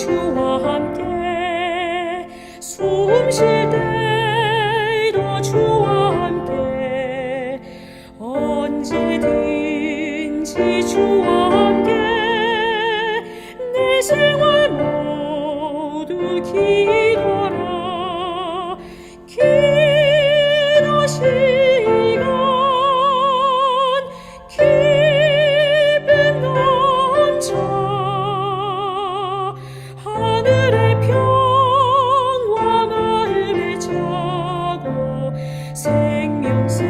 주와 함께 숨 쉴 때도 주와 함께 언제든지 주와 함께 내 생활 모두 기도라 기도 시간 기쁨 넘쳐 하늘의 평화 마음에 차고 생명샘물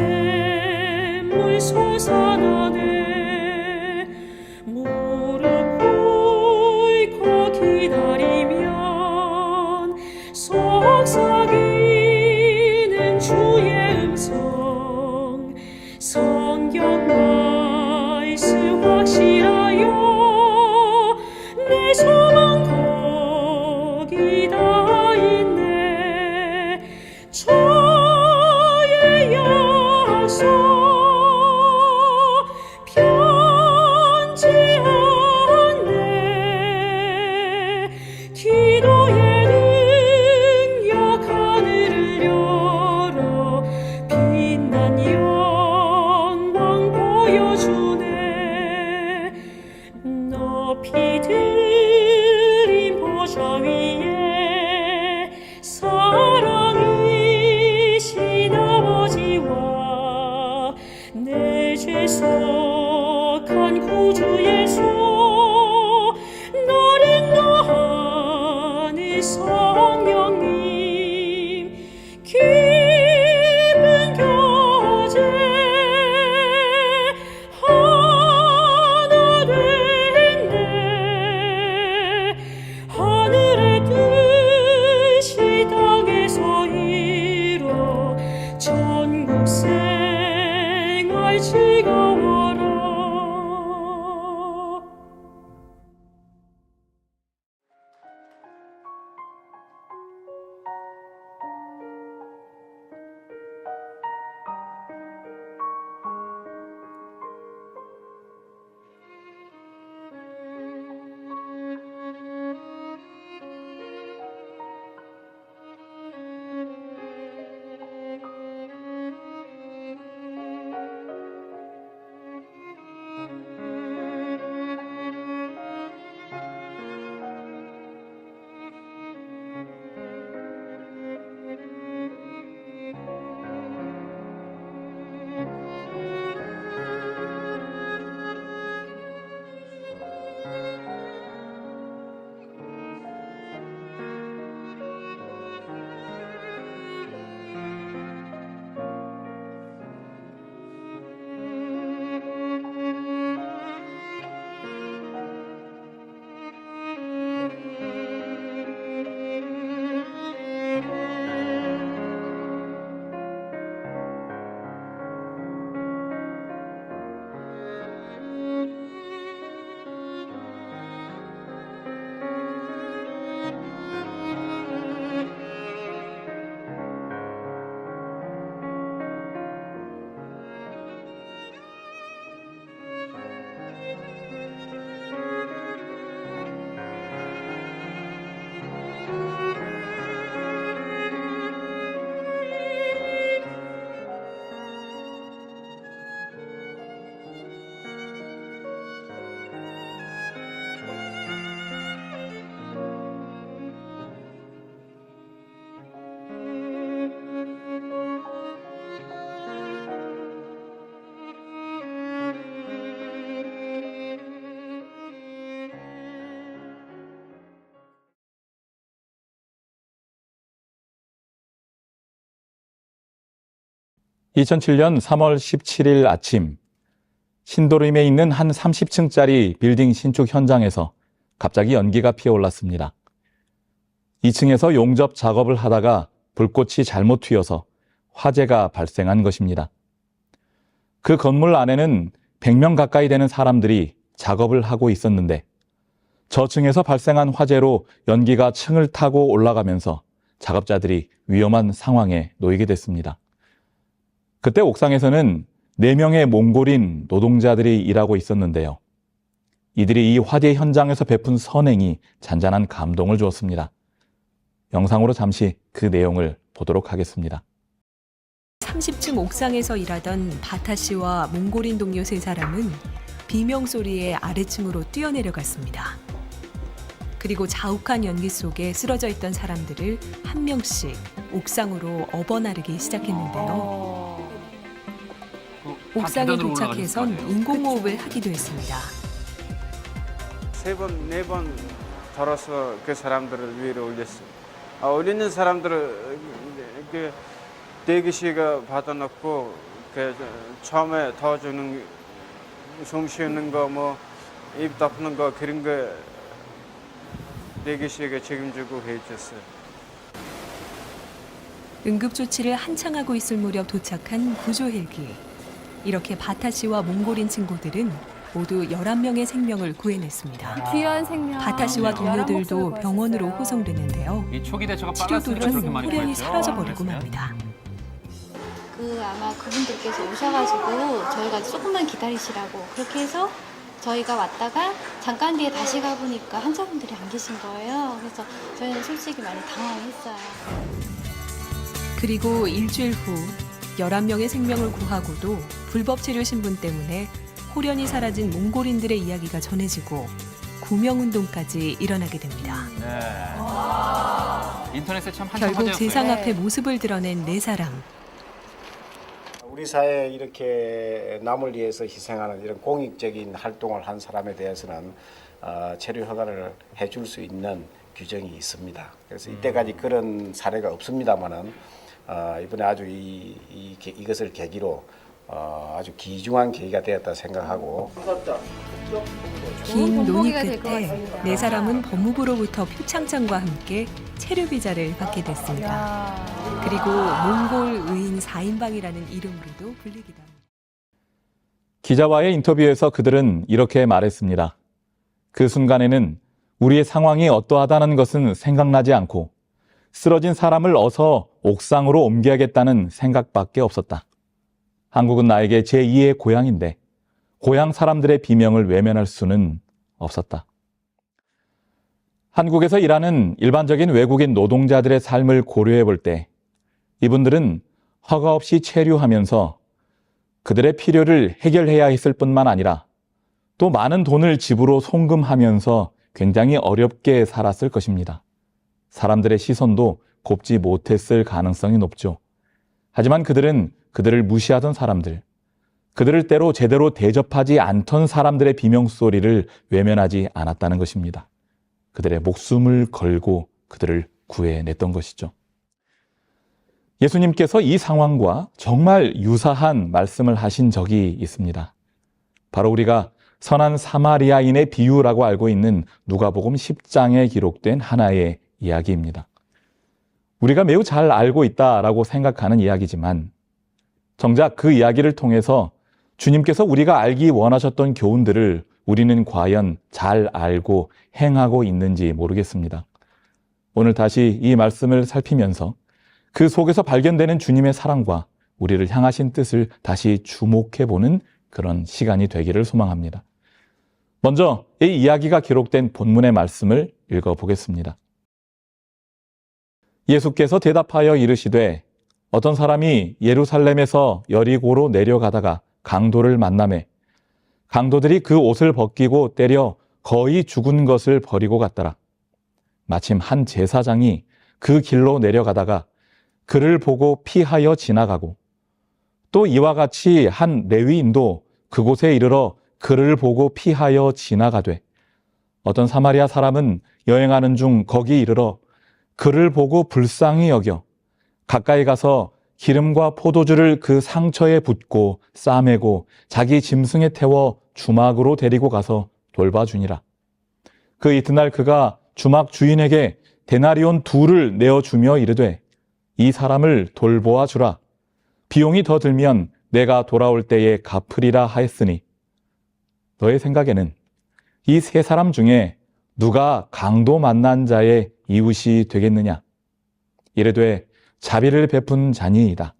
솟아나네 무릎 꿇고 기다리면 속삭이는 주의 음성 성경 말씀 확실하여 내 소망 거기 다 있네 저의 약속 편지 않네 기도의 능력 하늘을 열어 빛난 영광 보여주네 높이 들인 보좌 위에 사랑이신 아버지와 내 죄 속한 구주 예수 널 인도하는 성령님 기쁜 교제 하나 됐네 하늘의 뜻이 땅에서 이뤄 전국 생활 즐거워라 (2007년 3월 17일) 아침 신도림에 있는 한 30층짜리 빌딩 신축 현장에서 갑자기 연기가 피어올랐습니다. 2층에서 용접 작업을 하다가 불꽃이 잘못 튀어서 화재가 발생한 것입니다. 그 건물 안에는 100명 가까이 되는 사람들이 작업을 하고 있었는데 저층에서 발생한 화재로 연기가 층을 타고 올라가면서 작업자들이 위험한 상황에 놓이게 됐습니다. 그때 옥상에서는 4명의 몽골인 노동자들이 일하고 있었는데요. 이들이 이 화재 현장에서 베푼 선행이 잔잔한 감동을 주었습니다. 영상으로 잠시 그 내용을 보도록 하겠습니다. 30층 옥상에서 일하던 바타 씨와 몽골인 동료 세 사람은 비명 소리에 아래층으로 뛰어내려갔습니다. 그리고 자욱한 연기 속에 쓰러져 있던 사람들을 한 명씩 옥상으로 업어나르기 시작했는데요. 옥상에 도착해선 인공호흡을 하기도 했습니다. 3번, 4번 걸어서 그 사람들을 위로 올렸어요. 올리는 사람들을 그 대기실에 받아놓고 그 처음에 도와주는 숨 쉬는 거, 뭐 입 덮는 거 그런 거 대기실에 책임지고 해줬어요. 응급조치를 한창 하고 있을 무렵 도착한 구조 헬기. 이렇게 바타 씨와 몽골인 친구들은 모두 11명의 생명을 구해냈습니다. 귀한 생명. 바타 씨와 동료들도 11목숨을 병원으로 구했어요. 호송되는데요. 이 초기 대처가 치료 빨랐으면 저렇게 도중 많이 호련히 구했죠. 사라져버리고 안 맙니다. 아마 그분들께서 오셔가지고 저희가 조금만 기다리시라고 그렇게 해서 저희가 왔다가 잠깐 뒤에 다시 가보니까 환자분들이 안 계신 거예요. 그래서 저희는 솔직히 많이 당황했어요. 그리고 일주일 후 11명의 생명을 구하고도 불법 체류 신분 때문에 호련히 사라진 몽골인들의 이야기가 전해지고 구명운동까지 일어나게 됩니다. 네. 인터넷에 참 한참 결국 화제였어요. 세상 앞에 모습을 드러낸 네 사람. 우리 사회에 이렇게 남을 위해서 희생하는 이런 공익적인 활동을 한 사람에 대해서는 체류 허가를 해줄 수 있는 규정이 있습니다. 그래서 이때까지 그런 사례가 없습니다만은 이번에 아주 이것을 계기로 아주 귀중한 계기가 되었다 생각하고 긴 논의 본보기가 될것 끝에 같습니다. 네 사람은 법무부로부터 표창장과 함께 체류 비자를 받게 됐습니다. 그리고 몽골 의인 4인방이라는 이름으로도 불리기도 합니다. 기자와의 인터뷰에서 그들은 이렇게 말했습니다. 그 순간에는 우리의 상황이 어떠하다는 것은 생각나지 않고 쓰러진 사람을 어서 옥상으로 옮겨야겠다는 생각밖에 없었다. 한국은 나에게 제2의 고향인데 고향 사람들의 비명을 외면할 수는 없었다. 한국에서 일하는 일반적인 외국인 노동자들의 삶을 고려해 볼 때 이분들은 허가 없이 체류하면서 그들의 필요를 해결해야 했을 뿐만 아니라 또 많은 돈을 집으로 송금하면서 굉장히 어렵게 살았을 것입니다. 사람들의 시선도 곱지 못했을 가능성이 높죠. 하지만 그들은 그들을 무시하던 사람들, 그들을 때로 제대로 대접하지 않던 사람들의 비명소리를 외면하지 않았다는 것입니다. 그들의 목숨을 걸고 그들을 구해냈던 것이죠. 예수님께서 이 상황과 정말 유사한 말씀을 하신 적이 있습니다. 바로 우리가 선한 사마리아인의 비유라고 알고 있는 누가복음 10장에 기록된 하나의 이야기입니다. 우리가 매우 잘 알고 있다라고 생각하는 이야기지만 정작 그 이야기를 통해서 주님께서 우리가 알기 원하셨던 교훈들을 우리는 과연 잘 알고 행하고 있는지 모르겠습니다. 오늘 다시 이 말씀을 살피면서 그 속에서 발견되는 주님의 사랑과 우리를 향하신 뜻을 다시 주목해보는 그런 시간이 되기를 소망합니다. 먼저 이 이야기가 기록된 본문의 말씀을 읽어보겠습니다. 예수께서 대답하여 이르시되 어떤 사람이 예루살렘에서 여리고로 내려가다가 강도를 만나매 강도들이 그 옷을 벗기고 때려 거의 죽은 것을 버리고 갔더라. 마침 한 제사장이 그 길로 내려가다가 그를 보고 피하여 지나가고 또 이와 같이 한 레위인도 그곳에 이르러 그를 보고 피하여 지나가되 어떤 사마리아 사람은 여행하는 중 거기 이르러 그를 보고 불쌍히 여겨 가까이 가서 기름과 포도주를 그 상처에 붓고 싸매고 자기 짐승에 태워 주막으로 데리고 가서 돌봐주니라. 그 이튿날 그가 주막 주인에게 데나리온 2를 내어주며 이르되 이 사람을 돌보아 주라. 비용이 더 들면 내가 돌아올 때에 갚으리라 하였으니 너의 생각에는 이 세 사람 중에 누가 강도 만난 자의 이웃이 되겠느냐? 이르되 자비를 베푼 자니이다.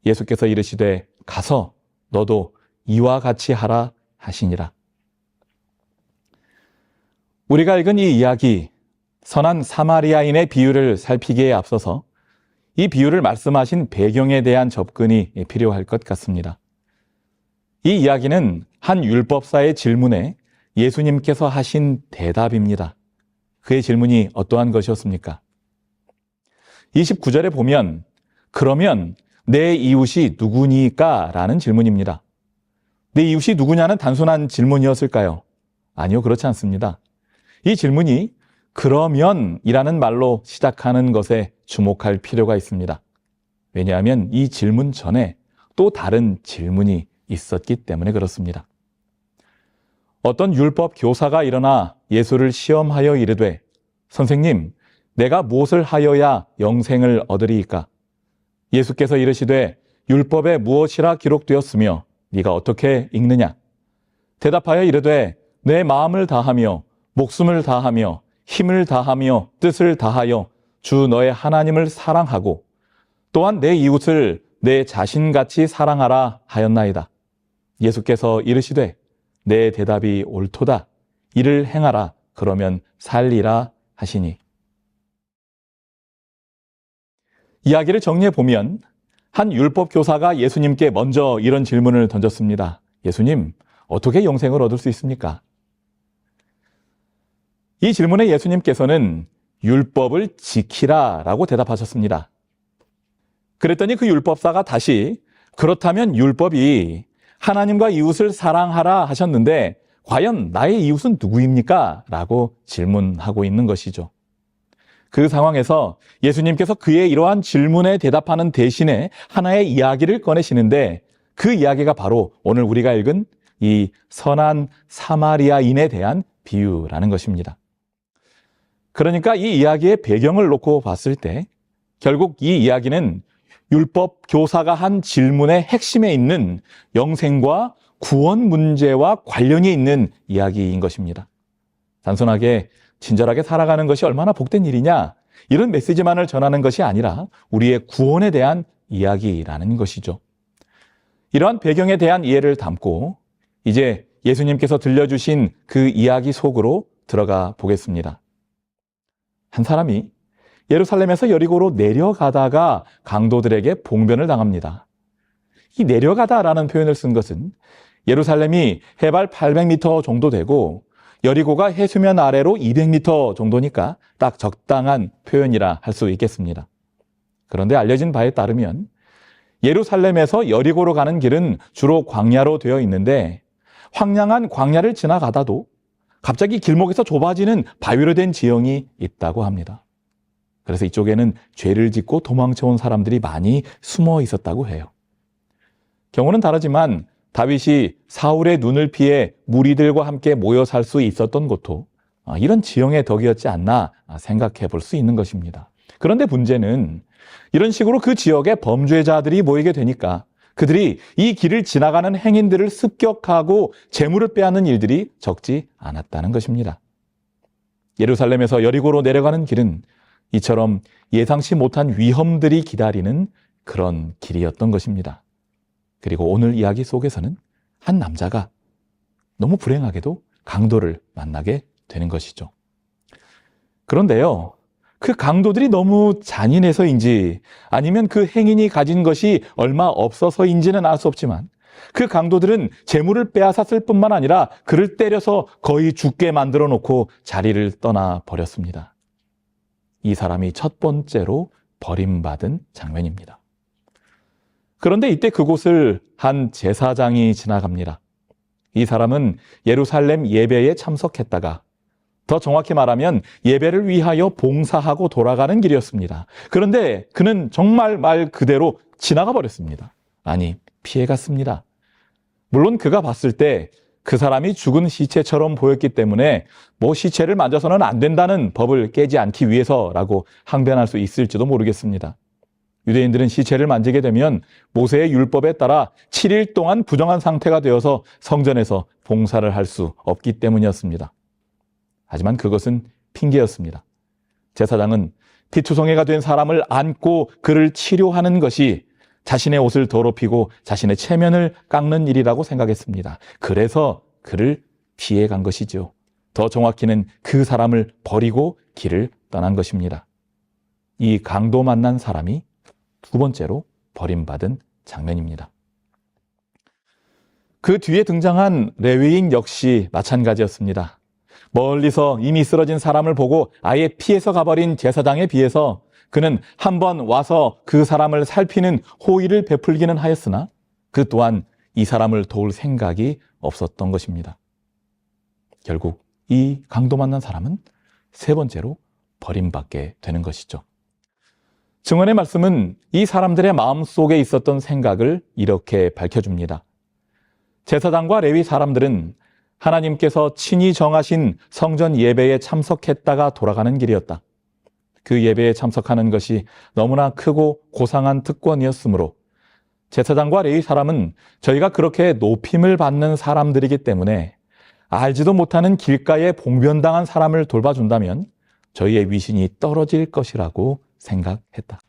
예수께서 이르시되 가서 너도 이와 같이 하라 하시니라. 우리가 읽은 이 이야기, 선한 사마리아인의 비유를 살피기에 앞서서 이 비유를 말씀하신 배경에 대한 접근이 필요할 것 같습니다. 이 이야기는 한 율법사의 질문에 예수님께서 하신 대답입니다. 그의 질문이 어떠한 것이었습니까? 29절에 보면 그러면 내 이웃이 누구니까? 라는 질문입니다. 내 이웃이 누구냐는 단순한 질문이었을까요? 아니요, 그렇지 않습니다. 이 질문이 그러면이라는 말로 시작하는 것에 주목할 필요가 있습니다. 왜냐하면 이 질문 전에 또 다른 질문이 있었기 때문에 그렇습니다. 어떤 율법 교사가 일어나 예수를 시험하여 이르되 선생님, 내가 무엇을 하여야 영생을 얻으리이까? 예수께서 이르시되 율법에 무엇이라 기록되었으며 네가 어떻게 읽느냐? 대답하여 이르되 내 마음을 다하며 목숨을 다하며 힘을 다하며 뜻을 다하여 주 너의 하나님을 사랑하고 또한 내 이웃을 내 자신같이 사랑하라 하였나이다. 예수께서 이르시되 내 대답이 옳도다. 이를 행하라. 그러면 살리라 하시니. 이야기를 정리해 보면 한 율법 교사가 예수님께 먼저 이런 질문을 던졌습니다. 예수님, 어떻게 영생을 얻을 수 있습니까? 이 질문에 예수님께서는 율법을 지키라라고 대답하셨습니다. 그랬더니 그 율법사가 다시 그렇다면 율법이 하나님과 이웃을 사랑하라 하셨는데 과연 나의 이웃은 누구입니까? 라고 질문하고 있는 것이죠. 그 상황에서 예수님께서 그의 이러한 질문에 대답하는 대신에 하나의 이야기를 꺼내시는데 그 이야기가 바로 오늘 우리가 읽은 이 선한 사마리아인에 대한 비유라는 것입니다. 그러니까 이 이야기의 배경을 놓고 봤을 때 결국 이 이야기는 율법 교사가 한 질문의 핵심에 있는 영생과 구원 문제와 관련이 있는 이야기인 것입니다. 단순하게 친절하게 살아가는 것이 얼마나 복된 일이냐 이런 메시지만을 전하는 것이 아니라 우리의 구원에 대한 이야기라는 것이죠. 이러한 배경에 대한 이해를 담고 이제 예수님께서 들려주신 그 이야기 속으로 들어가 보겠습니다. 한 사람이 예루살렘에서 여리고로 내려가다가 강도들에게 봉변을 당합니다. 이 내려가다라는 표현을 쓴 것은 예루살렘이 해발 800m 정도 되고 여리고가 해수면 아래로 200m 정도니까 딱 적당한 표현이라 할 수 있겠습니다. 그런데 알려진 바에 따르면 예루살렘에서 여리고로 가는 길은 주로 광야로 되어 있는데 황량한 광야를 지나가다도 갑자기 길목에서 좁아지는 바위로 된 지형이 있다고 합니다. 그래서 이쪽에는 죄를 짓고 도망쳐온 사람들이 많이 숨어 있었다고 해요. 경우는 다르지만 다윗이 사울의 눈을 피해 무리들과 함께 모여 살 수 있었던 곳도 이런 지형의 덕이었지 않나 생각해 볼 수 있는 것입니다. 그런데 문제는 이런 식으로 그 지역에 범죄자들이 모이게 되니까 그들이 이 길을 지나가는 행인들을 습격하고 재물을 빼앗는 일들이 적지 않았다는 것입니다. 예루살렘에서 여리고로 내려가는 길은 이처럼 예상치 못한 위험들이 기다리는 그런 길이었던 것입니다. 그리고 오늘 이야기 속에서는 한 남자가 너무 불행하게도 강도를 만나게 되는 것이죠. 그런데요, 그 강도들이 너무 잔인해서인지 아니면 그 행인이 가진 것이 얼마 없어서인지는 알 수 없지만 그 강도들은 재물을 빼앗았을 뿐만 아니라 그를 때려서 거의 죽게 만들어 놓고 자리를 떠나 버렸습니다. 이 사람이 첫 번째로 버림받은 장면입니다. 그런데 이때 그곳을 한 제사장이 지나갑니다. 이 사람은 예루살렘 예배에 참석했다가 더 정확히 말하면 예배를 위하여 봉사하고 돌아가는 길이었습니다. 그런데 그는 정말 말 그대로 지나가 버렸습니다. 아니, 피해갔습니다. 물론 그가 봤을 때 그 사람이 죽은 시체처럼 보였기 때문에 시체를 만져서는 안 된다는 법을 깨지 않기 위해서라고 항변할 수 있을지도 모르겠습니다. 유대인들은 시체를 만지게 되면 모세의 율법에 따라 7일 동안 부정한 상태가 되어서 성전에서 봉사를 할 수 없기 때문이었습니다. 하지만 그것은 핑계였습니다. 제사장은 피투성이가 된 사람을 안고 그를 치료하는 것이 자신의 옷을 더럽히고 자신의 체면을 깎는 일이라고 생각했습니다. 그래서 그를 피해간 것이죠. 더 정확히는 그 사람을 버리고 길을 떠난 것입니다. 이 강도 만난 사람이 두 번째로 버림받은 장면입니다. 그 뒤에 등장한 레위인 역시 마찬가지였습니다. 멀리서 이미 쓰러진 사람을 보고 아예 피해서 가버린 제사장에 비해서 그는 한번 와서 그 사람을 살피는 호의를 베풀기는 하였으나 그 또한 이 사람을 도울 생각이 없었던 것입니다. 결국 이 강도 만난 사람은 세 번째로 버림받게 되는 것이죠. 증언의 말씀은 이 사람들의 마음속에 있었던 생각을 이렇게 밝혀줍니다. 제사장과 레위 사람들은 하나님께서 친히 정하신 성전 예배에 참석했다가 돌아가는 길이었다. 그 예배에 참석하는 것이 너무나 크고 고상한 특권이었으므로 제사장과 레위 사람은 저희가 그렇게 높임을 받는 사람들이기 때문에 알지도 못하는 길가에 봉변당한 사람을 돌봐준다면 저희의 위신이 떨어질 것이라고 생각했다.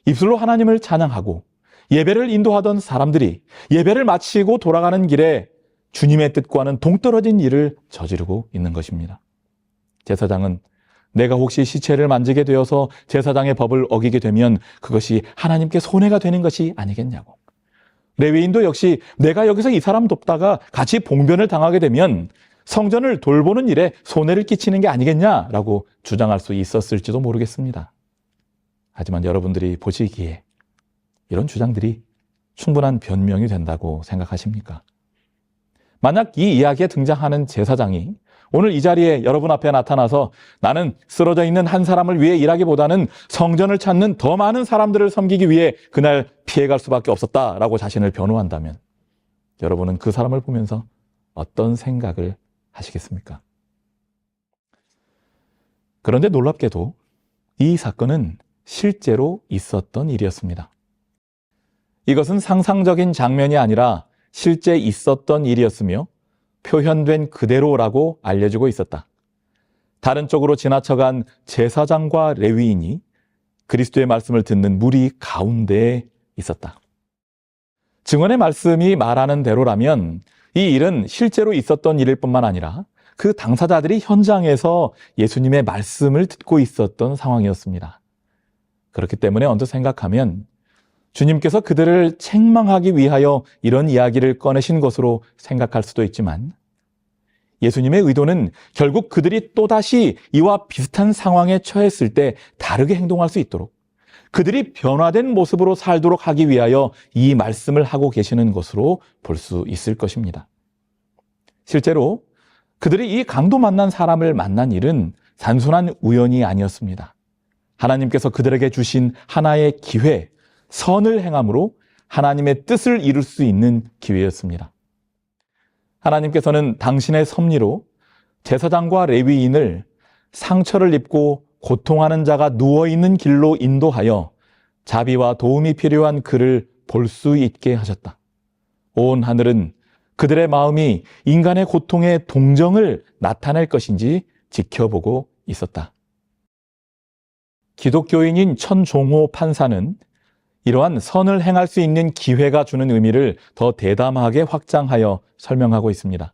입술로 하나님을 찬양하고 예배를 인도하던 사람들이 예배를 마치고 돌아가는 길에 주님의 뜻과는 동떨어진 일을 저지르고 있는 것입니다. 제사장은 내가 혹시 시체를 만지게 되어서 제사장의 법을 어기게 되면 그것이 하나님께 손해가 되는 것이 아니겠냐고. 레위인도 역시 내가 여기서 이 사람 돕다가 같이 봉변을 당하게 되면 성전을 돌보는 일에 손해를 끼치는 게 아니겠냐라고 주장할 수 있었을지도 모르겠습니다. 하지만 여러분들이 보시기에 이런 주장들이 충분한 변명이 된다고 생각하십니까? 만약 이 이야기에 등장하는 제사장이 오늘 이 자리에 여러분 앞에 나타나서 나는 쓰러져 있는 한 사람을 위해 일하기보다는 성전을 찾는 더 많은 사람들을 섬기기 위해 그날 피해갈 수밖에 없었다라고 자신을 변호한다면 여러분은 그 사람을 보면서 어떤 생각을 하시겠습니까? 그런데 놀랍게도 이 사건은 실제로 있었던 일이었습니다. 이것은 상상적인 장면이 아니라 실제 있었던 일이었으며 표현된 그대로라고 알려지고 있었다. 다른 쪽으로 지나쳐간 제사장과 레위인이 그리스도의 말씀을 듣는 무리 가운데에 있었다. 증언의 말씀이 말하는 대로라면 이 일은 실제로 있었던 일일 뿐만 아니라 그 당사자들이 현장에서 예수님의 말씀을 듣고 있었던 상황이었습니다. 그렇기 때문에 언뜻 생각하면 주님께서 그들을 책망하기 위하여 이런 이야기를 꺼내신 것으로 생각할 수도 있지만 예수님의 의도는 결국 그들이 또다시 이와 비슷한 상황에 처했을 때 다르게 행동할 수 있도록 그들이 변화된 모습으로 살도록 하기 위하여 이 말씀을 하고 계시는 것으로 볼 수 있을 것입니다. 실제로 그들이 이 강도 만난 사람을 만난 일은 단순한 우연이 아니었습니다. 하나님께서 그들에게 주신 하나의 기회, 선을 행함으로 하나님의 뜻을 이룰 수 있는 기회였습니다. 하나님께서는 당신의 섭리로 제사장과 레위인을 상처를 입고 고통하는 자가 누워있는 길로 인도하여 자비와 도움이 필요한 그를 볼 수 있게 하셨다. 온 하늘은 그들의 마음이 인간의 고통에 동정을 나타낼 것인지 지켜보고 있었다. 기독교인인 천종호 판사는 이러한 선을 행할 수 있는 기회가 주는 의미를 더 대담하게 확장하여 설명하고 있습니다.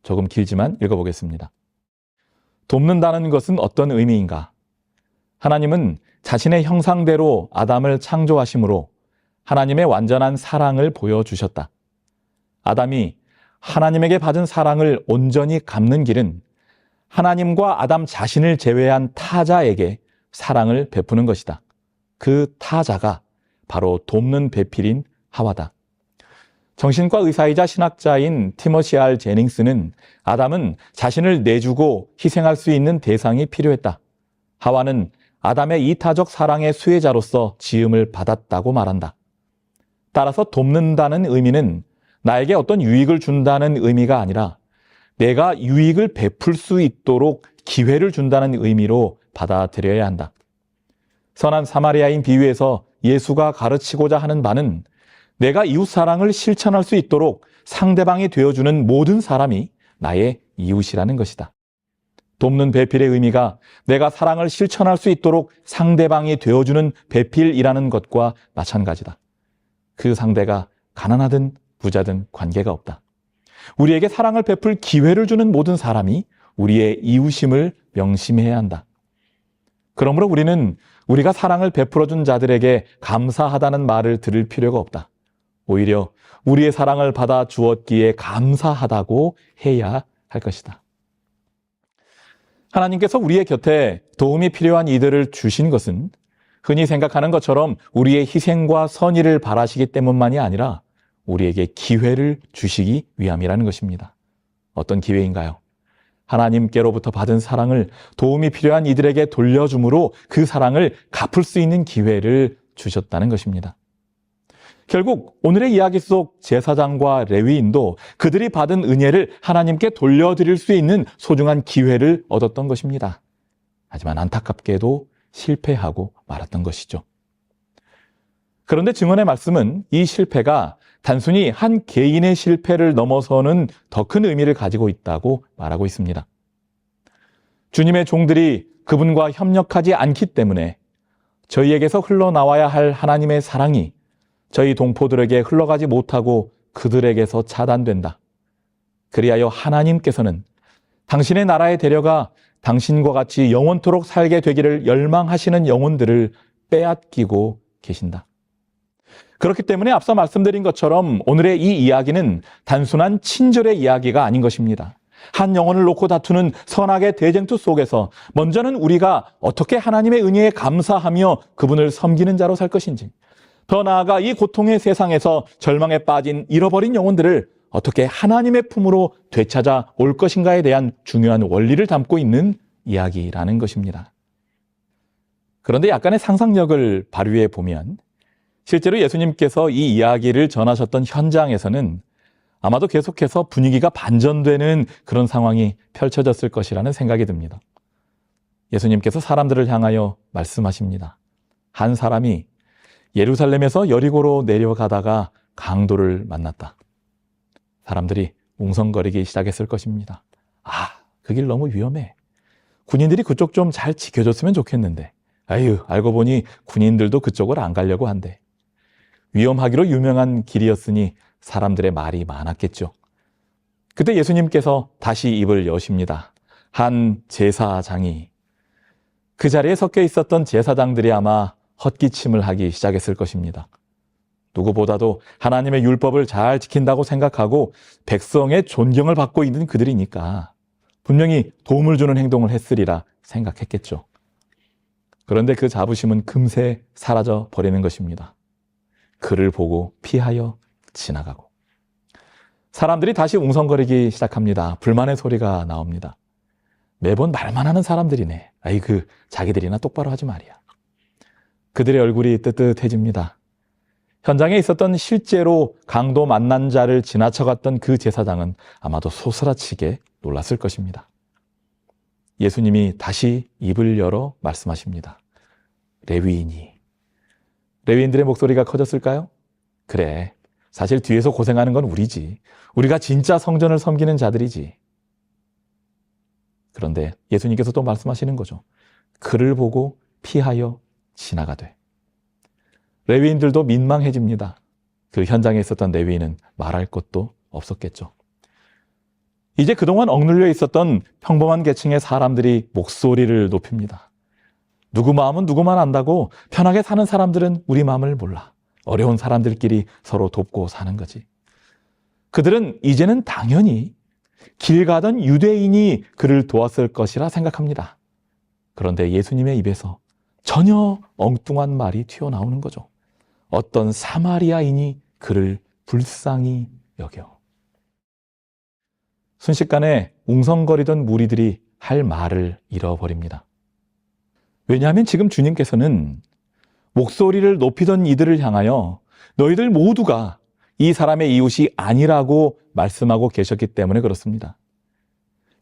조금 길지만 읽어보겠습니다. 돕는다는 것은 어떤 의미인가? 하나님은 자신의 형상대로 아담을 창조하심으로 하나님의 완전한 사랑을 보여주셨다. 아담이 하나님에게 받은 사랑을 온전히 갚는 길은 하나님과 아담 자신을 제외한 타자에게 사랑을 베푸는 것이다. 그 타자가 바로 돕는 배필인 하와다. 정신과 의사이자 신학자인 티머시 R. 제닝스는 아담은 자신을 내주고 희생할 수 있는 대상이 필요했다. 하와는 아담의 이타적 사랑의 수혜자로서 지음을 받았다고 말한다. 따라서 돕는다는 의미는 나에게 어떤 유익을 준다는 의미가 아니라 내가 유익을 베풀 수 있도록 기회를 준다는 의미로 받아들여야 한다. 선한 사마리아인 비유에서 예수가 가르치고자 하는 바는 내가 이웃사랑을 실천할 수 있도록 상대방이 되어주는 모든 사람이 나의 이웃이라는 것이다. 돕는 배필의 의미가 내가 사랑을 실천할 수 있도록 상대방이 되어주는 배필이라는 것과 마찬가지다. 그 상대가 가난하든 부자든 관계가 없다. 우리에게 사랑을 베풀 기회를 주는 모든 사람이 우리의 이웃임을 명심해야 한다. 그러므로 우리는 우리가 사랑을 베풀어준 자들에게 감사하다는 말을 들을 필요가 없다. 오히려 우리의 사랑을 받아 주었기에 감사하다고 해야 할 것이다. 하나님께서 우리의 곁에 도움이 필요한 이들을 주신 것은 흔히 생각하는 것처럼 우리의 희생과 선의를 바라시기 때문만이 아니라 우리에게 기회를 주시기 위함이라는 것입니다. 어떤 기회인가요? 하나님께로부터 받은 사랑을 도움이 필요한 이들에게 돌려줌으로 그 사랑을 갚을 수 있는 기회를 주셨다는 것입니다. 결국 오늘의 이야기 속 제사장과 레위인도 그들이 받은 은혜를 하나님께 돌려드릴 수 있는 소중한 기회를 얻었던 것입니다. 하지만 안타깝게도 실패하고 말았던 것이죠. 그런데 증언의 말씀은 이 실패가 단순히 한 개인의 실패를 넘어서는 더 큰 의미를 가지고 있다고 말하고 있습니다. 주님의 종들이 그분과 협력하지 않기 때문에 저희에게서 흘러나와야 할 하나님의 사랑이 저희 동포들에게 흘러가지 못하고 그들에게서 차단된다. 그리하여 하나님께서는 당신의 나라에 데려가 당신과 같이 영원토록 살게 되기를 열망하시는 영혼들을 빼앗기고 계신다. 그렇기 때문에 앞서 말씀드린 것처럼 오늘의 이 이야기는 단순한 친절의 이야기가 아닌 것입니다. 한 영혼을 놓고 다투는 선악의 대쟁투 속에서 먼저는 우리가 어떻게 하나님의 은혜에 감사하며 그분을 섬기는 자로 살 것인지, 더 나아가 이 고통의 세상에서 절망에 빠진 잃어버린 영혼들을 어떻게 하나님의 품으로 되찾아 올 것인가에 대한 중요한 원리를 담고 있는 이야기라는 것입니다. 그런데 약간의 상상력을 발휘해 보면 실제로 예수님께서 이 이야기를 전하셨던 현장에서는 아마도 계속해서 분위기가 반전되는 그런 상황이 펼쳐졌을 것이라는 생각이 듭니다. 예수님께서 사람들을 향하여 말씀하십니다. 한 사람이 예루살렘에서 여리고로 내려가다가 강도를 만났다. 사람들이 웅성거리기 시작했을 것입니다. 그 길 너무 위험해. 군인들이 그쪽 좀 잘 지켜줬으면 좋겠는데. 알고 보니 군인들도 그쪽을 안 가려고 한대. 위험하기로 유명한 길이었으니 사람들의 말이 많았겠죠. 그때 예수님께서 다시 입을 여십니다. 한 제사장이, 그 자리에 섞여 있었던 제사장들이 아마 헛기침을 하기 시작했을 것입니다. 누구보다도 하나님의 율법을 잘 지킨다고 생각하고 백성의 존경을 받고 있는 그들이니까 분명히 도움을 주는 행동을 했으리라 생각했겠죠. 그런데 그 자부심은 금세 사라져 버리는 것입니다. 그를 보고 피하여 지나가고, 사람들이 다시 웅성거리기 시작합니다. 불만의 소리가 나옵니다. 매번 말만 하는 사람들이네. 자기들이나 똑바로 하지 말이야. 그들의 얼굴이 뜨뜻해집니다. 현장에 있었던 실제로 강도 만난 자를 지나쳐갔던 그 제사장은 아마도 소스라치게 놀랐을 것입니다. 예수님이 다시 입을 열어 말씀하십니다. 레위인이. 레위인들의 목소리가 커졌을까요? 그래, 사실 뒤에서 고생하는 건 우리지. 우리가 진짜 성전을 섬기는 자들이지. 그런데 예수님께서 또 말씀하시는 거죠. 그를 보고 피하여 지나가되. 레위인들도 민망해집니다. 그 현장에 있었던 레위인은 말할 것도 없었겠죠. 이제 그동안 억눌려 있었던 평범한 계층의 사람들이 목소리를 높입니다. 누구 마음은 누구만 안다고 편하게 사는 사람들은 우리 마음을 몰라. 어려운 사람들끼리 서로 돕고 사는 거지. 그들은 이제는 당연히 길 가던 유대인이 그를 도왔을 것이라 생각합니다. 그런데 예수님의 입에서 전혀 엉뚱한 말이 튀어나오는 거죠. 어떤 사마리아인이 그를 불쌍히 여겨. 순식간에 웅성거리던 무리들이 할 말을 잃어버립니다. 왜냐하면 지금 주님께서는 목소리를 높이던 이들을 향하여 너희들 모두가 이 사람의 이웃이 아니라고 말씀하고 계셨기 때문에 그렇습니다.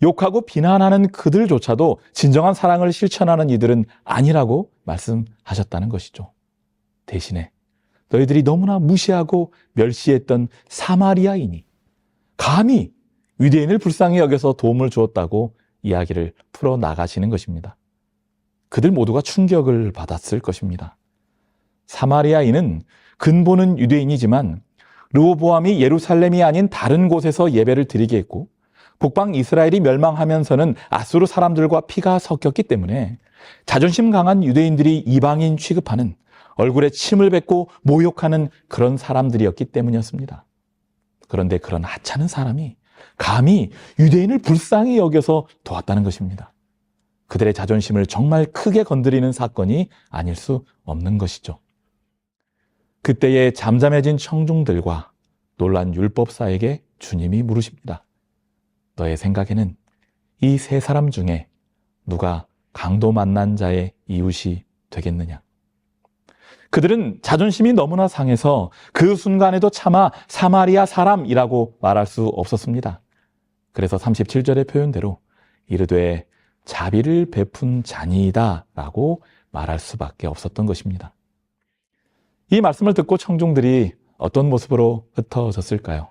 욕하고 비난하는 그들조차도 진정한 사랑을 실천하는 이들은 아니라고 말씀하셨다는 것이죠. 대신에 너희들이 너무나 무시하고 멸시했던 사마리아인이 감히 유대인을 불쌍히 여겨서 도움을 주었다고 이야기를 풀어나가시는 것입니다. 그들 모두가 충격을 받았을 것입니다. 사마리아인은 근본은 유대인이지만 르호보암이 예루살렘이 아닌 다른 곳에서 예배를 드리게 했고 북방 이스라엘이 멸망하면서는 아수르 사람들과 피가 섞였기 때문에 자존심 강한 유대인들이 이방인 취급하는, 얼굴에 침을 뱉고 모욕하는 그런 사람들이었기 때문이었습니다. 그런데 그런 하찮은 사람이 감히 유대인을 불쌍히 여겨서 도왔다는 것입니다. 그들의 자존심을 정말 크게 건드리는 사건이 아닐 수 없는 것이죠. 그때의 잠잠해진 청중들과 놀란 율법사에게 주님이 물으십니다. 너의 생각에는 이 세 사람 중에 누가 강도 만난 자의 이웃이 되겠느냐? 그들은 자존심이 너무나 상해서 그 순간에도 차마 사마리아 사람이라고 말할 수 없었습니다. 그래서 37절의 표현대로 이르되 자비를 베푼 자니이다 라고 말할 수밖에 없었던 것입니다. 이 말씀을 듣고 청중들이 어떤 모습으로 흩어졌을까요?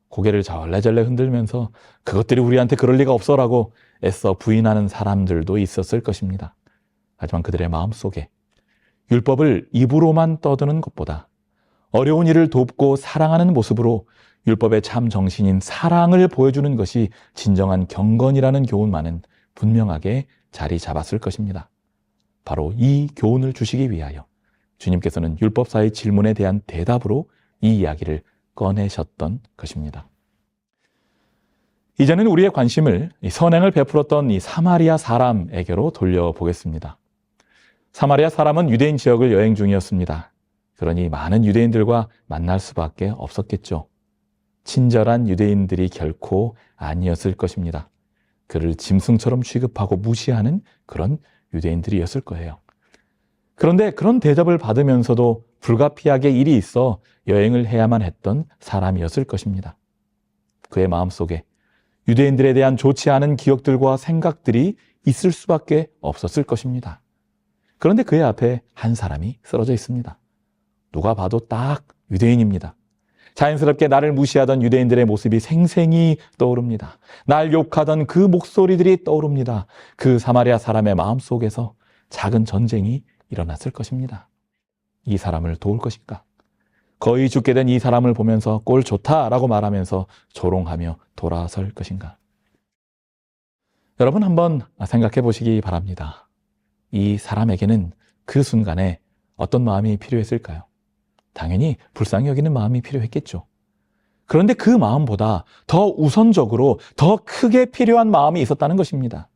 고개를 절레절레 흔들면서 그것들이 우리한테 그럴 리가 없어라고 애써 부인하는 사람들도 있었을 것입니다. 하지만 그들의 마음속에 율법을 입으로만 떠드는 것보다 어려운 이를 돕고 사랑하는 모습으로 율법의 참 정신인 사랑을 보여주는 것이 진정한 경건이라는 교훈만은 분명하게 자리 잡았을 것입니다. 바로 이 교훈을 주시기 위하여 주님께서는 율법사의 질문에 대한 대답으로 이 이야기를 꺼내셨던 것입니다. 이제는 우리의 관심을 선행을 베풀었던 이 사마리아 사람에게로 돌려보겠습니다. 사마리아 사람은 유대인 지역을 여행 중이었습니다. 그러니 많은 유대인들과 만날 수밖에 없었겠죠. 친절한 유대인들이 결코 아니었을 것입니다. 그를 짐승처럼 취급하고 무시하는 그런 유대인들이었을 거예요. 그런데 그런 대접을 받으면서도 불가피하게 일이 있어 여행을 해야만 했던 사람이었을 것입니다. 그의 마음속에 유대인들에 대한 좋지 않은 기억들과 생각들이 있을 수밖에 없었을 것입니다. 그런데 그의 앞에 한 사람이 쓰러져 있습니다. 누가 봐도 딱 유대인입니다. 자연스럽게 나를 무시하던 유대인들의 모습이 생생히 떠오릅니다. 날 욕하던 그 목소리들이 떠오릅니다. 그 사마리아 사람의 마음속에서 작은 전쟁이 일어났을 것입니다. 이 사람을 도울 것인가? 거의 죽게 된 이 사람을 보면서 꼴 좋다라고 말하면서 조롱하며 돌아설 것인가? 여러분 한번 생각해 보시기 바랍니다. 이 사람에게는 그 순간에 어떤 마음이 필요했을까요? 당연히 불쌍히 여기는 마음이 필요했겠죠. 그런데 그 마음보다 더 우선적으로 더 크게 필요한 마음이 있었다는 것입니다.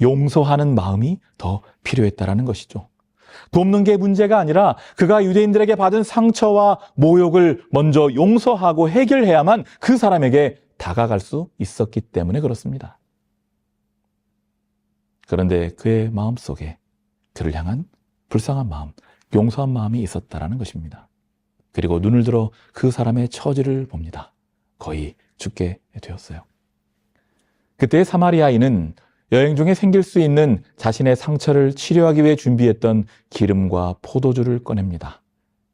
용서하는 마음이 더 필요했다는 것이죠. 돕는 게 문제가 아니라 그가 유대인들에게 받은 상처와 모욕을 먼저 용서하고 해결해야만 그 사람에게 다가갈 수 있었기 때문에 그렇습니다. 그런데 그의 마음속에 그를 향한 불쌍한 마음, 용서한 마음이 있었다는 것입니다. 그리고 눈을 들어 그 사람의 처지를 봅니다. 거의 죽게 되었어요. 그때 사마리아인은 여행 중에 생길 수 있는 자신의 상처를 치료하기 위해 준비했던 기름과 포도주를 꺼냅니다.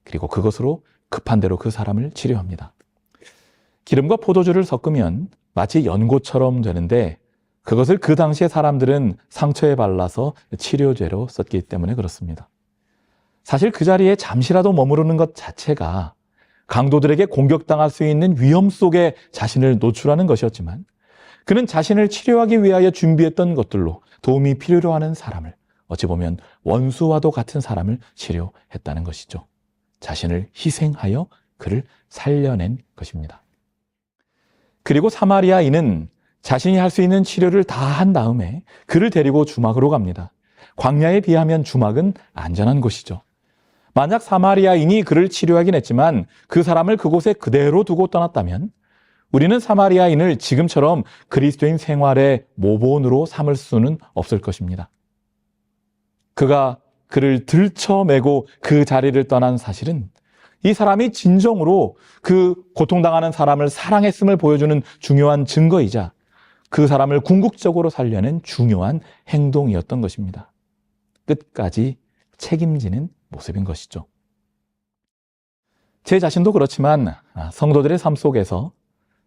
그리고 그것으로 급한 대로 그 사람을 치료합니다. 기름과 포도주를 섞으면 마치 연고처럼 되는데 그것을 그 당시의 사람들은 상처에 발라서 치료제로 썼기 때문에 그렇습니다. 사실 그 자리에 잠시라도 머무르는 것 자체가 강도들에게 공격당할 수 있는 위험 속에 자신을 노출하는 것이었지만 그는 자신을 치료하기 위하여 준비했던 것들로 도움이 필요로 하는 사람을, 어찌 보면 원수와도 같은 사람을 치료했다는 것이죠. 자신을 희생하여 그를 살려낸 것입니다. 그리고 사마리아인은 자신이 할 수 있는 치료를 다 한 다음에 그를 데리고 주막으로 갑니다. 광야에 비하면 주막은 안전한 곳이죠. 만약 사마리아인이 그를 치료하긴 했지만 그 사람을 그곳에 그대로 두고 떠났다면 우리는 사마리아인을 지금처럼 그리스도인 생활의 모본으로 삼을 수는 없을 것입니다. 그가 그를 들쳐매고 그 자리를 떠난 사실은 이 사람이 진정으로 그 고통당하는 사람을 사랑했음을 보여주는 중요한 증거이자 그 사람을 궁극적으로 살려낸 중요한 행동이었던 것입니다. 끝까지 책임지는 모습인 것이죠. 제 자신도 그렇지만 성도들의 삶 속에서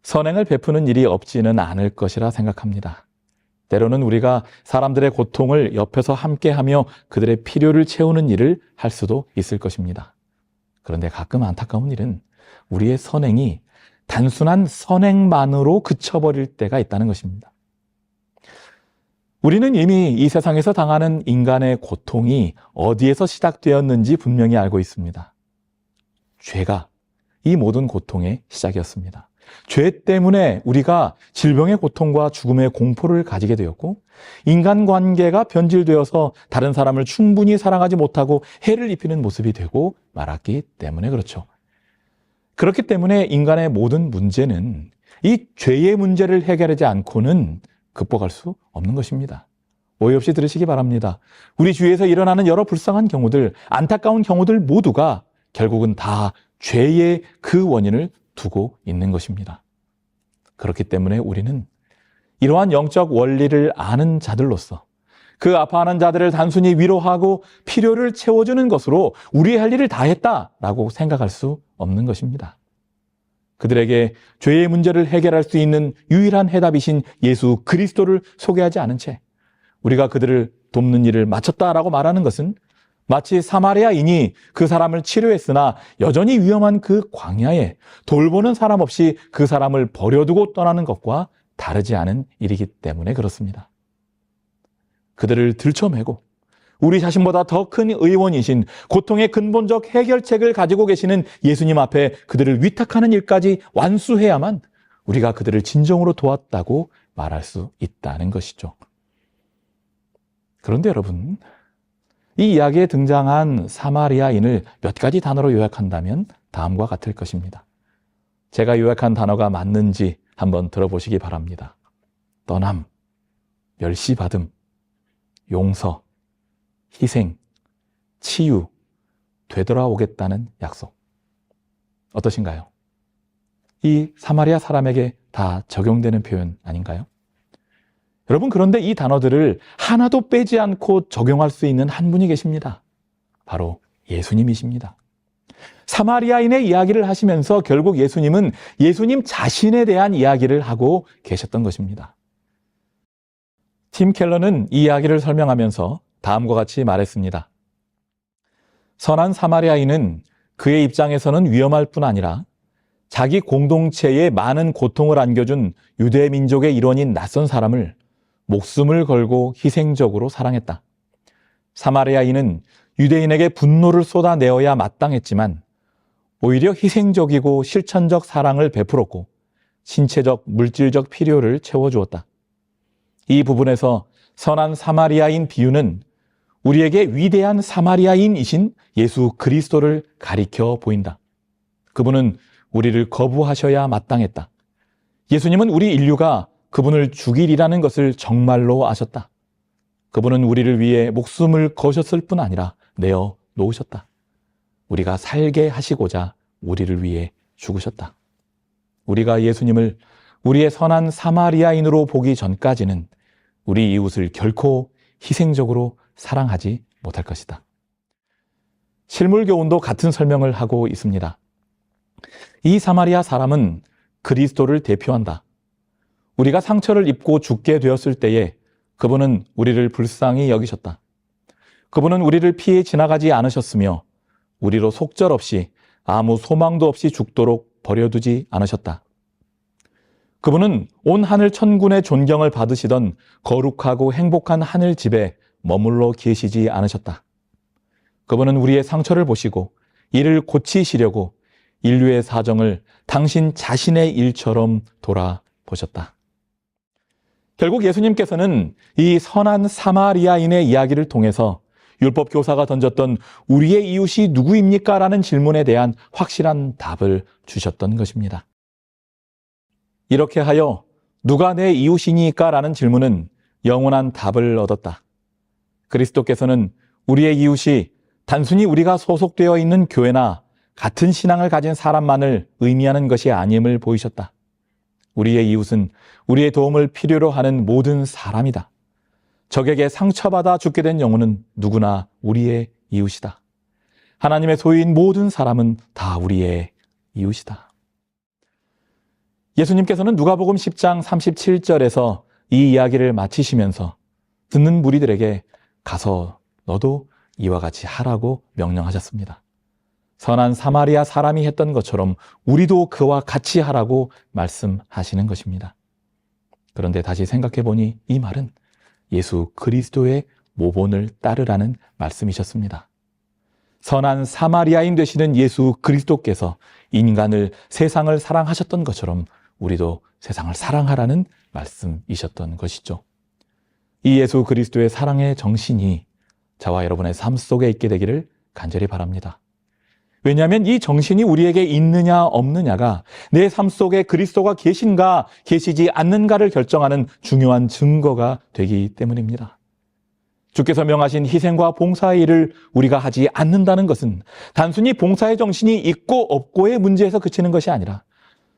선행을 베푸는 일이 없지는 않을 것이라 생각합니다. 때로는 우리가 사람들의 고통을 옆에서 함께하며 그들의 필요를 채우는 일을 할 수도 있을 것입니다. 그런데 가끔 안타까운 일은 우리의 선행이 단순한 선행만으로 그쳐버릴 때가 있다는 것입니다. 우리는 이미 이 세상에서 당하는 인간의 고통이 어디에서 시작되었는지 분명히 알고 있습니다. 죄가 이 모든 고통의 시작이었습니다. 죄 때문에 우리가 질병의 고통과 죽음의 공포를 가지게 되었고, 인간관계가 변질되어서 다른 사람을 충분히 사랑하지 못하고 해를 입히는 모습이 되고 말았기 때문에 그렇죠. 그렇기 때문에 인간의 모든 문제는 이 죄의 문제를 해결하지 않고는 극복할 수 없는 것입니다. 오해 없이 들으시기 바랍니다. 우리 주위에서 일어나는 여러 불쌍한 경우들, 안타까운 경우들 모두가 결국은 다 죄의 그 원인을 두고 있는 것입니다. 그렇기 때문에 우리는 이러한 영적 원리를 아는 자들로서 그 아파하는 자들을 단순히 위로하고 필요를 채워주는 것으로 우리의 할 일을 다 했다라고 생각할 수 없는 것입니다. 그들에게 죄의 문제를 해결할 수 있는 유일한 해답이신 예수 그리스도를 소개하지 않은 채 우리가 그들을 돕는 일을 마쳤다라고 말하는 것은 마치 사마리아인이 그 사람을 치료했으나 여전히 위험한 그 광야에 돌보는 사람 없이 그 사람을 버려두고 떠나는 것과 다르지 않은 일이기 때문에 그렇습니다. 그들을 들쳐매고 우리 자신보다 더 큰 의원이신 고통의 근본적 해결책을 가지고 계시는 예수님 앞에 그들을 위탁하는 일까지 완수해야만 우리가 그들을 진정으로 도왔다고 말할 수 있다는 것이죠. 그런데 여러분, 이 이야기에 등장한 사마리아인을 몇 가지 단어로 요약한다면 다음과 같을 것입니다. 제가 요약한 단어가 맞는지 한번 들어보시기 바랍니다. 떠남, 멸시받음, 용서, 희생, 치유, 되돌아오겠다는 약속. 어떠신가요? 이 사마리아 사람에게 다 적용되는 표현 아닌가요? 여러분, 그런데 이 단어들을 하나도 빼지 않고 적용할 수 있는 한 분이 계십니다. 바로 예수님이십니다. 사마리아인의 이야기를 하시면서 결국 예수님은 예수님 자신에 대한 이야기를 하고 계셨던 것입니다. 팀 켈러는 이 이야기를 설명하면서 다음과 같이 말했습니다. 선한 사마리아인은 그의 입장에서는 위험할 뿐 아니라 자기 공동체에 많은 고통을 안겨준 유대 민족의 일원인 낯선 사람을 목숨을 걸고 희생적으로 사랑했다. 사마리아인은 유대인에게 분노를 쏟아내어야 마땅했지만 오히려 희생적이고 실천적 사랑을 베풀었고 신체적, 물질적 필요를 채워주었다. 이 부분에서 선한 사마리아인 비유는 우리에게 위대한 사마리아인이신 예수 그리스도를 가리켜 보인다. 그분은 우리를 거부하셔야 마땅했다. 예수님은 우리 인류가 그분을 죽이리라는 것을 정말로 아셨다. 그분은 우리를 위해 목숨을 거셨을 뿐 아니라 내어 놓으셨다. 우리가 살게 하시고자 우리를 위해 죽으셨다. 우리가 예수님을 우리의 선한 사마리아인으로 보기 전까지는 우리 이웃을 결코 희생적으로 사랑하지 못할 것이다. 실물교훈도 같은 설명을 하고 있습니다. 이 사마리아 사람은 그리스도를 대표한다. 우리가 상처를 입고 죽게 되었을 때에 그분은 우리를 불쌍히 여기셨다. 그분은 우리를 피해 지나가지 않으셨으며 우리로 속절없이 아무 소망도 없이 죽도록 버려두지 않으셨다. 그분은 온 하늘 천군의 존경을 받으시던 거룩하고 행복한 하늘 집에 머물러 계시지 않으셨다. 그분은 우리의 상처를 보시고 이를 고치시려고 인류의 사정을 당신 자신의 일처럼 돌아보셨다. 결국 예수님께서는 이 선한 사마리아인의 이야기를 통해서 율법 교사가 던졌던 우리의 이웃이 누구입니까? 라는 질문에 대한 확실한 답을 주셨던 것입니다. 이렇게 하여 누가 내 이웃이니까? 라는 질문은 영원한 답을 얻었다. 그리스도께서는 우리의 이웃이 단순히 우리가 소속되어 있는 교회나 같은 신앙을 가진 사람만을 의미하는 것이 아님을 보이셨다. 우리의 이웃은 우리의 도움을 필요로 하는 모든 사람이다. 적에게 상처받아 죽게 된 영혼은 누구나 우리의 이웃이다. 하나님의 소유인 모든 사람은 다 우리의 이웃이다. 예수님께서는 누가복음 10장 37절에서 이 이야기를 마치시면서 듣는 무리들에게 가서 너도 이와 같이 하라고 명령하셨습니다. 선한 사마리아 사람이 했던 것처럼 우리도 그와 같이 하라고 말씀하시는 것입니다. 그런데 다시 생각해 보니 이 말은 예수 그리스도의 모본을 따르라는 말씀이셨습니다. 선한 사마리아인 되시는 예수 그리스도께서 인간을, 세상을 사랑하셨던 것처럼 우리도 세상을 사랑하라는 말씀이셨던 것이죠. 이 예수 그리스도의 사랑의 정신이 저와 여러분의 삶 속에 있게 되기를 간절히 바랍니다. 왜냐하면 이 정신이 우리에게 있느냐 없느냐가 내 삶 속에 그리스도가 계신가 계시지 않는가를 결정하는 중요한 증거가 되기 때문입니다. 주께서 명하신 희생과 봉사의 일을 우리가 하지 않는다는 것은 단순히 봉사의 정신이 있고 없고의 문제에서 그치는 것이 아니라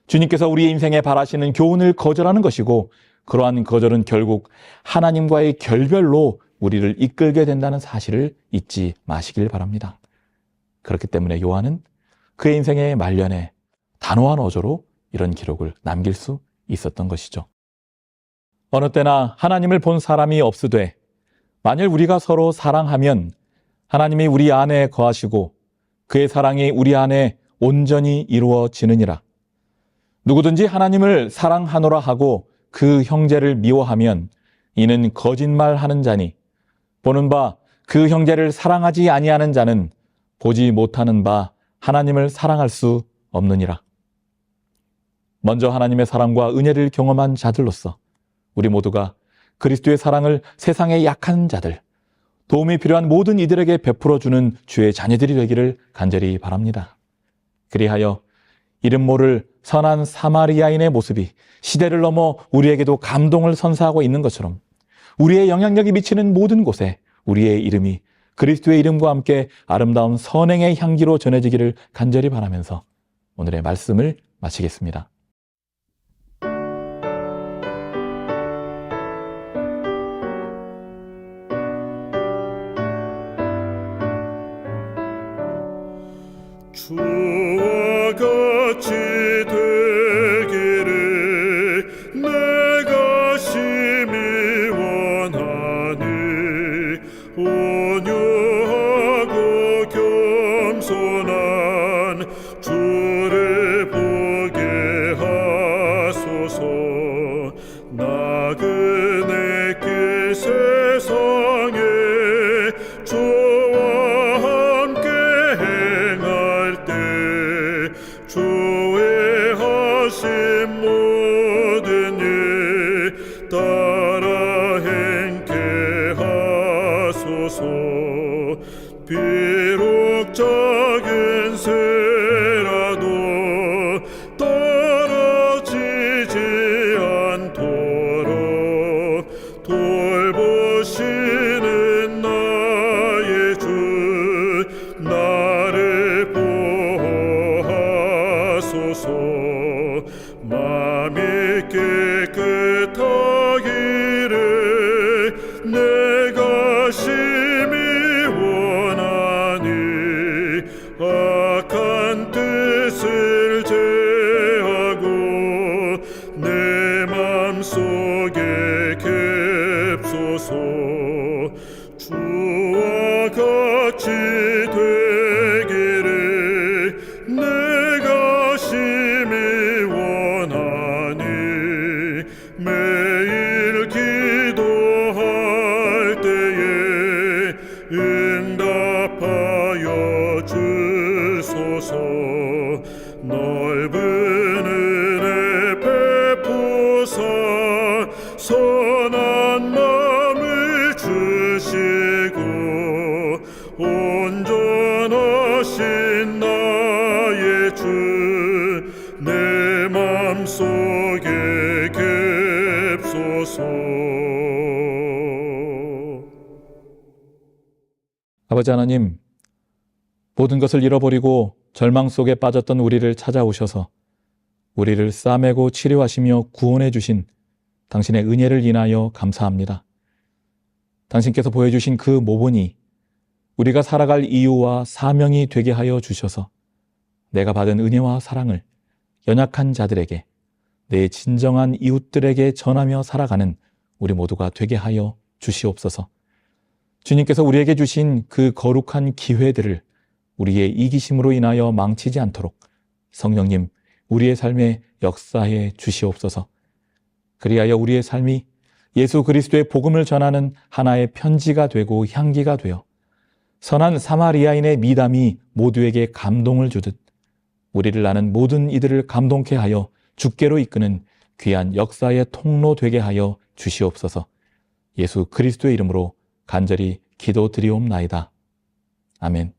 주님께서 우리의 인생에 바라시는 교훈을 거절하는 것이고, 그러한 거절은 결국 하나님과의 결별로 우리를 이끌게 된다는 사실을 잊지 마시길 바랍니다. 그렇기 때문에 요한은 그의 인생의 말년에 단호한 어조로 이런 기록을 남길 수 있었던 것이죠. 어느 때나 하나님을 본 사람이 없으되 만일 우리가 서로 사랑하면 하나님이 우리 안에 거하시고 그의 사랑이 우리 안에 온전히 이루어지느니라. 누구든지 하나님을 사랑하노라 하고 그 형제를 미워하면 이는 거짓말하는 자니, 보는 바 그 형제를 사랑하지 아니하는 자는 보지 못하는 바 하나님을 사랑할 수 없느니라. 먼저 하나님의 사랑과 은혜를 경험한 자들로서 우리 모두가 그리스도의 사랑을 세상의 약한 자들, 도움이 필요한 모든 이들에게 베풀어주는 주의 자녀들이 되기를 간절히 바랍니다. 그리하여 이름 모를 선한 사마리아인의 모습이 시대를 넘어 우리에게도 감동을 선사하고 있는 것처럼 우리의 영향력이 미치는 모든 곳에 우리의 이름이 그리스도의 이름과 함께 아름다운 선행의 향기로 전해지기를 간절히 바라면서 오늘의 말씀을 마치겠습니다. 주와 같이 되기를 내가 심히 원하니, 온유하고 겸손한 주를 보게 하소서. 나그네길 세상에 주와 함께 행할 때 주의 하신 모든 일 따라 행케 하소서. 비록 작은 새라도 떨어지지 않도록 돌보시는 나의 주 나를 보호하소서. 마음이 깨끗하기를 내가 심히 원하니, 악한 뜻을 제하고 내 맘속에 갭소서. 주와 같이 되기를 내가 심히 원하니, 매일 기도할 때에 응답하여 주소서. 넓은 은혜 베푸사 선한 마음을 주시고, 온전하신 나의 주 내 맘속에 갭소서. 아버지 하나님, 모든 것을 잃어버리고 절망 속에 빠졌던 우리를 찾아오셔서 우리를 싸매고 치료하시며 구원해 주신 당신의 은혜를 인하여 감사합니다. 당신께서 보여주신 그 모본이 우리가 살아갈 이유와 사명이 되게 하여 주셔서 내가 받은 은혜와 사랑을 연약한 자들에게, 내 진정한 이웃들에게 전하며 살아가는 우리 모두가 되게 하여 주시옵소서. 주님께서 우리에게 주신 그 거룩한 기회들을 우리의 이기심으로 인하여 망치지 않도록 성령님 우리의 삶에 역사해 주시옵소서. 그리하여 우리의 삶이 예수 그리스도의 복음을 전하는 하나의 편지가 되고 향기가 되어 선한 사마리아인의 미담이 모두에게 감동을 주듯 우리를 아는 모든 이들을 감동케 하여 주께로 이끄는 귀한 역사의 통로 되게 하여 주시옵소서. 예수 그리스도의 이름으로 간절히 기도드리옵나이다. 아멘.